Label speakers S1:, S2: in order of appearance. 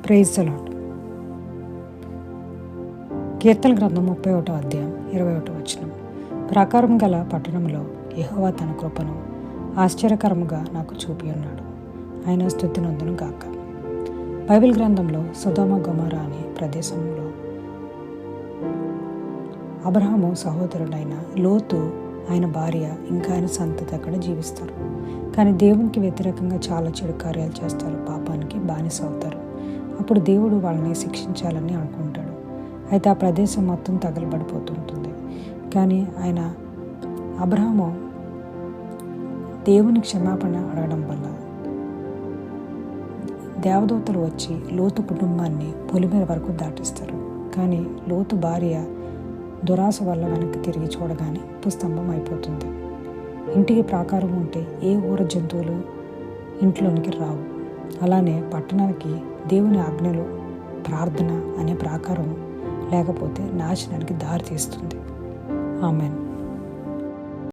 S1: Praise the lord. కీర్తన గ్రంథం 31వ అధ్యాయం 21వ వచనం. ప్రాకారం గల పట్టణంలో యెహోవా తన కృపను ఆశ్చర్యకరముగా నాకు చూపి ఉన్నాడు. ఆయన స్తుతి నందును గాక. బైబిల్ గ్రంథంలో సొదొమ గొమొర్రా అనే ప్రదేశంలో అబ్రహాము సహోదరుడైన లోతు, ఆయన భార్య, ఇంకా ఆయన సంతతి అక్కడ జీవిస్తారు. కానీ దేవునికి వ్యతిరేకంగా చాలా చెడు కార్యాలు చేస్తారు, పాపానికి బానిస అవుతారు. అప్పుడు దేవుడు వాళ్ళని శిక్షించాలని అనుకుంటాడు. అయితే ఆ ప్రదేశం మొత్తం తగలబడిపోతుంటుంది. కానీ అబ్రహాము దేవుని క్షమాపణ అడగడం వల్ల దేవదూతలు వచ్చి లోతు కుటుంబాన్ని పొలిమేర వరకు దాటిస్తారు. కానీ లోతు భార్య దురాశ వల్ల వెనక్కి తిరిగి చూడగానే పుస్తంభం అయిపోతుంది. ఇంటికి ప్రాకారం ఉంటే ఏ ఊర జంతువులు ఇంట్లోనికి రావు. అలానే పట్టణానికి దేవుని ఆజ్ఞలు, ప్రార్థన అనే ప్రాకారం లేకపోతే నాశనానికి దారి తీస్తుంది. ఆమెన్.